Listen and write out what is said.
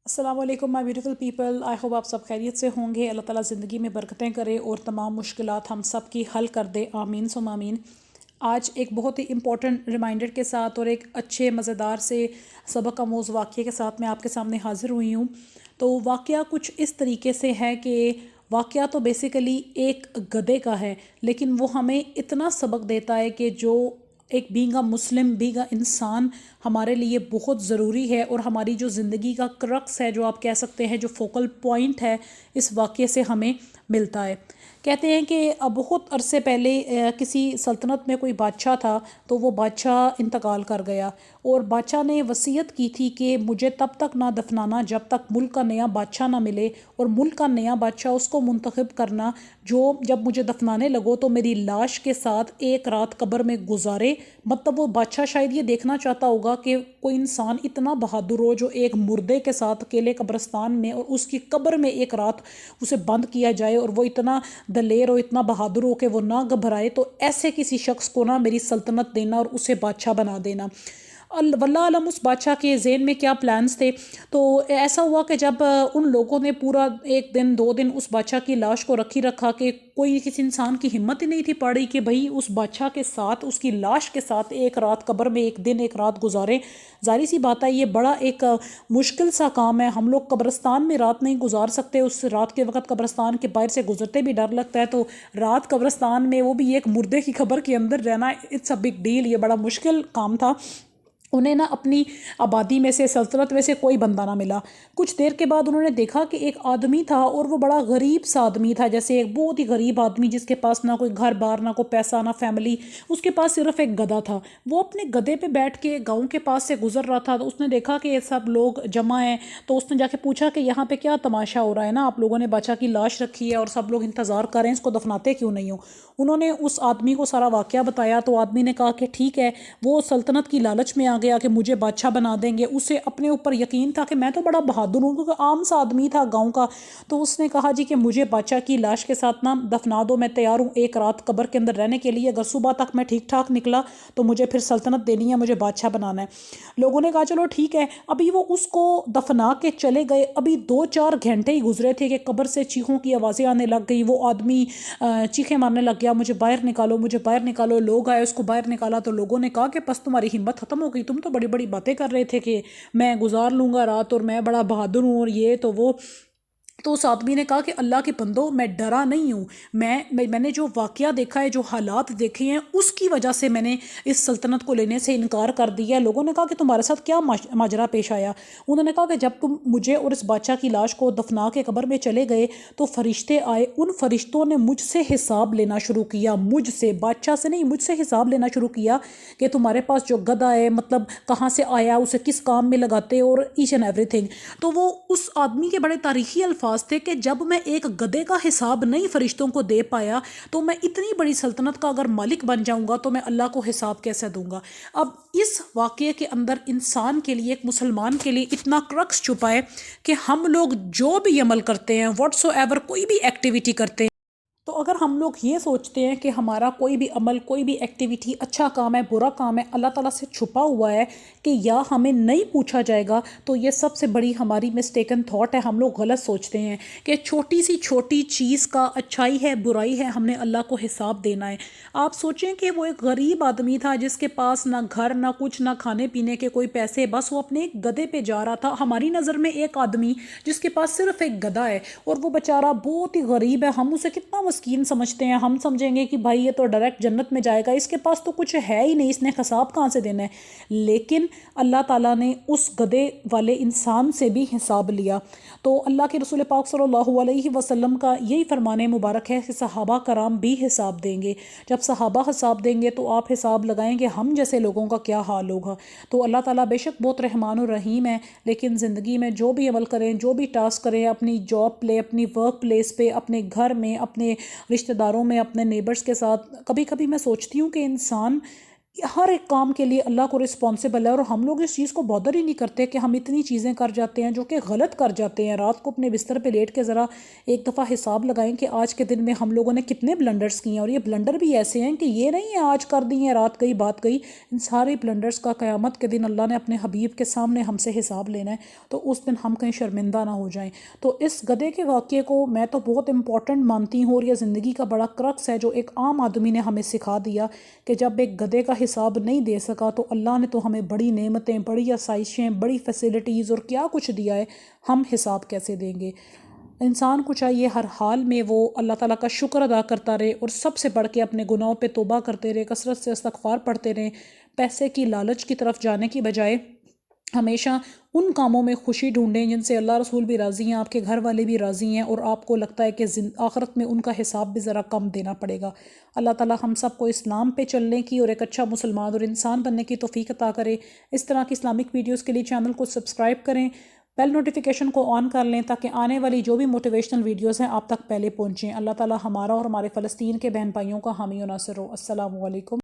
السلام علیکم مائی beautiful people, I hope آپ سب خیریت سے ہوں گے۔ اللہ تعالیٰ زندگی میں برکتیں کرے اور تمام مشکلات ہم سب کی حل کر دے، آمین ثم آمین۔ آج ایک بہت ہی امپورٹنٹ ریمائنڈر کے ساتھ اور ایک اچھے مزیدار سے سبق آموز واقعے کے ساتھ میں آپ کے سامنے حاضر ہوئی ہوں۔ تو واقعہ کچھ اس طریقے سے ہے کہ واقعہ تو بیسیکلی ایک گدھے کا ہے، لیکن وہ ہمیں اتنا سبق دیتا ہے کہ جو ایک being a Muslim, being a انسان ہمارے لیے بہت ضروری ہے، اور ہماری جو زندگی کا کرکس ہے، جو آپ کہہ سکتے ہیں جو فوکل پوائنٹ ہے، اس واقعے سے ہمیں ملتا ہے۔ کہتے ہیں کہ بہت عرصے پہلے کسی سلطنت میں کوئی بادشاہ تھا، تو وہ بادشاہ انتقال کر گیا، اور بادشاہ نے وصیت کی تھی کہ مجھے تب تک نہ دفنانا جب تک ملک کا نیا بادشاہ نہ ملے، اور ملک کا نیا بادشاہ اس کو منتخب کرنا جو جب مجھے دفنانے لگو تو میری لاش کے ساتھ ایک رات قبر میں گزارے۔ مطلب وہ بادشاہ شاید یہ دیکھنا چاہتا ہوگا کہ کوئی انسان اتنا بہادر ہو جو ایک مردے کے ساتھ اکیلے قبرستان میں اور اس کی قبر میں ایک رات اسے بند کیا جائے، اور وہ اتنا دلیر اور اتنا بہادر ہو کہ وہ نہ گھبرائے، تو ایسے کسی شخص کو نہ میری سلطنت دینا اور اسے بادشاہ بنا دینا۔ واللہ عالم اس بادشاہ کے ذہن میں کیا پلانز تھے۔ تو ایسا ہوا کہ جب ان لوگوں نے پورا ایک دن 2 دن اس بادشاہ کی لاش کو رکھا کہ کوئی کسی انسان کی ہمت ہی نہیں تھی پڑی کہ بھئی اس بادشاہ کے ساتھ، اس کی لاش کے ساتھ ایک رات قبر میں ایک دن ایک رات گزارے۔ ظاہر سی بات ہے یہ بڑا ایک مشکل سا کام ہے، ہم لوگ قبرستان میں رات نہیں گزار سکتے، اس رات کے وقت قبرستان کے باہر سے گزرتے بھی ڈر لگتا ہے، تو رات قبرستان میں وہ بھی ایک مردے کی قبر کے اندر رہنا، اٹس اے بگ ڈیل، یہ بڑا مشکل کام تھا۔ انہیں نہ اپنی آبادی میں سے، سلطنت میں سے کوئی بندہ نہ ملا۔ کچھ دیر کے بعد انہوں نے دیکھا کہ ایک آدمی تھا، اور وہ بڑا غریب سا آدمی تھا، جیسے ایک بہت ہی غریب آدمی جس کے پاس نہ کوئی گھر بار، نہ کوئی پیسہ، نہ فیملی، اس کے پاس صرف ایک گدھا تھا۔ وہ اپنے گدھے پہ بیٹھ کے گاؤں کے پاس سے گزر رہا تھا، تو اس نے دیکھا کہ یہ سب لوگ جمع ہیں، تو اس نے جا کے پوچھا کہ یہاں پہ کیا تماشا ہو رہا ہے، نا آپ لوگوں نے بادشاہ کی لاش رکھی ہے اور سب لوگ انتظار کر رہے ہیں، اس کو دفناتے کیوں نہیں ہو؟ انہوں نے اس آدمی کو سارا واقعہ بتایا، تو آدمی نے کہا کہ ٹھیک ہے، وہ سلطنت کی لالچ میں آ گیا کہ مجھے بادشاہ بنا دیں گے، اسے اپنے اوپر یقین تھا کہ میں تو بڑا بہادر ہوں، کیونکہ عام سا آدمی تھا گاؤں کا۔ تو اس نے کہا جی کہ مجھے بادشاہ کی لاش کے ساتھ نہ دفنا دو، میں تیار ہوں ایک رات قبر کے اندر رہنے کے لیے، اگر صبح تک میں ٹھیک ٹھاک نکلا تو مجھے پھر سلطنت دینی ہے، مجھے بادشاہ بنانا ہے۔ لوگوں نے کہا چلو ٹھیک ہے۔ ابھی وہ اس کو دفنا کے چلے گئے، ابھی 2-4 گھنٹے ہی گزرے تھے کہ قبر سے چیخوں کی آوازیں آنے لگ گئی، وہ آدمی چیخیں مارنے لگ گیا، مجھے باہر نکالو، مجھے باہر نکالو۔ لوگ آئے، اس کو باہر نکالا، تو لوگوں نے کہا کہ بس تمہاری ہمت ختم ہو گئی، تم تو بڑی بڑی باتیں کر رہے تھے کہ میں گزار لوں گا رات اور میں بڑا بہادر ہوں اور یہ تو وہ۔ تو اس آدمی نے کہا کہ اللہ کے بندو، میں ڈرا نہیں ہوں، میں نے جو واقعہ دیکھا ہے، جو حالات دیکھے ہیں، اس کی وجہ سے میں نے اس سلطنت کو لینے سے انکار کر دیا ہے۔ لوگوں نے کہا کہ تمہارے ساتھ کیا ماجرا پیش آیا؟ انہوں نے کہا کہ جب تم مجھے اور اس بادشاہ کی لاش کو دفنا کے قبر میں چلے گئے تو فرشتے آئے، ان فرشتوں نے مجھ سے حساب لینا شروع کیا، مجھ سے، بادشاہ سے نہیں، مجھ سے حساب لینا شروع کیا کہ تمہارے پاس جو گدھا ہے مطلب کہاں سے آیا، اسے کس کام میں لگاتے، اور ایچ اینڈ ایوری تھنگ۔ تو وہ اس آدمی کے بڑے تاریخی الفاظ تھے کہ جب میں ایک گدھے کا حساب نہیں فرشتوں کو دے پایا، تو میں اتنی بڑی سلطنت کا اگر مالک بن جاؤں گا تو میں اللہ کو حساب کیسے دوں گا؟ اب اس واقعے کے اندر انسان کے لیے، ایک مسلمان کے لیے اتنا کرکس چھپا ہے کہ ہم لوگ جو بھی عمل کرتے ہیں، واٹس سو ایور، کوئی بھی ایکٹیویٹی کرتے ہیں، تو اگر ہم لوگ یہ سوچتے ہیں کہ ہمارا کوئی بھی عمل، کوئی بھی ایکٹیویٹی اچھا کام ہے، برا کام ہے، اللہ تعالیٰ سے چھپا ہوا ہے کہ یا ہمیں نہیں پوچھا جائے گا، تو یہ سب سے بڑی ہماری مسٹیکن تھاٹ ہے۔ ہم لوگ غلط سوچتے ہیں کہ چھوٹی سی چھوٹی چیز کا اچھائی ہے، برائی ہے، ہم نے اللہ کو حساب دینا ہے۔ آپ سوچیں کہ وہ ایک غریب آدمی تھا جس کے پاس نہ گھر، نہ کچھ، نہ کھانے پینے کے کوئی پیسے، بس وہ اپنے ایک گدھے پہ جا رہا تھا۔ ہماری نظر میں ایک آدمی جس کے پاس صرف ایک گدھا ہے اور وہ بیچارہ بہت ہی غریب ہے، ہم اسے کتنا مسکین سمجھتے ہیں، ہم سمجھیں گے کہ بھائی یہ تو ڈائریکٹ جنت میں جائے گا، اس کے پاس تو کچھ ہے ہی نہیں، اس نے حساب کہاں سے دینا ہے؟ لیکن اللہ تعالیٰ نے اس گدھے والے انسان سے بھی حساب لیا۔ تو اللہ کے رسول پاک صلی اللہ علیہ وسلم کا یہی فرمان مبارک ہے کہ صحابہ کرام بھی حساب دیں گے۔ جب صحابہ حساب دیں گے تو آپ حساب لگائیں گے ہم جیسے لوگوں کا کیا حال ہوگا۔ تو اللہ تعالیٰ بے شک بہت رحمان و رحیم ہے، لیکن زندگی میں جو بھی عمل کریں، جو بھی ٹاسک کریں، اپنی جاب پلے، اپنی ورک پلیس پہ، اپنے گھر میں، اپنے رشتہ داروں میں، اپنے نیبرز کے ساتھ، کبھی کبھی میں سوچتی ہوں کہ انسان ہر ایک کام کے لیے اللہ کو رسپانسبل ہے، اور ہم لوگ اس چیز کو بادر ہی نہیں کرتے کہ ہم اتنی چیزیں کر جاتے ہیں جو کہ غلط کر جاتے ہیں۔ رات کو اپنے بستر پہ لیٹ کے ذرا ایک دفعہ حساب لگائیں کہ آج کے دن میں ہم لوگوں نے کتنے بلنڈرز کیے ہیں، اور یہ بلنڈر بھی ایسے ہیں کہ یہ نہیں ہے آج کر دی ہیں رات گئی بات گئی، ان سارے بلنڈرز کا قیامت کے دن اللہ نے اپنے حبیب کے سامنے ہم سے حساب لینا ہے، تو اس دن ہم کہیں شرمندہ نہ ہو جائیں۔ تو اس گدھے کے واقعے کو میں تو بہت امپورٹنٹ مانتی ہوں، اور یہ زندگی کا بڑا کرکس ہے جو ایک عام آدمی نے ہمیں سکھا دیا کہ جب ایک گدھے کا حساب نہیں دے سکا تو اللہ نے تو ہمیں بڑی نعمتیں، بڑی آسائشیں، بڑی فیسلٹیز اور کیا کچھ دیا ہے، ہم حساب کیسے دیں گے؟ انسان کو چاہیے ہر حال میں وہ اللہ تعالیٰ کا شکر ادا کرتا رہے، اور سب سے بڑھ کے اپنے گناہوں پہ توبہ کرتے رہے، کثرت سے استغفار پڑھتے رہیں، پیسے کی لالچ کی طرف جانے کی بجائے ہمیشہ ان کاموں میں خوشی ڈھونڈیں جن سے اللہ رسول بھی راضی ہیں، آپ کے گھر والے بھی راضی ہیں، اور آپ کو لگتا ہے کہ آخرت میں ان کا حساب بھی ذرا کم دینا پڑے گا۔ اللہ تعالیٰ ہم سب کو اسلام پہ چلنے کی اور ایک اچھا مسلمان اور انسان بننے کی توفیق عطا کرے۔ اس طرح کی اسلامک ویڈیوز کے لیے چینل کو سبسکرائب کریں، بیل نوٹیفیکیشن کو آن کر لیں تاکہ آنے والی جو بھی موٹیویشنل ویڈیوز ہیں آپ تک پہلے پہنچیں۔ اللہ تعالیٰ ہمارا اور ہمارے فلسطین کے بہن بھائیوں کا حامی و ناصر ہو۔ السلام علیکم۔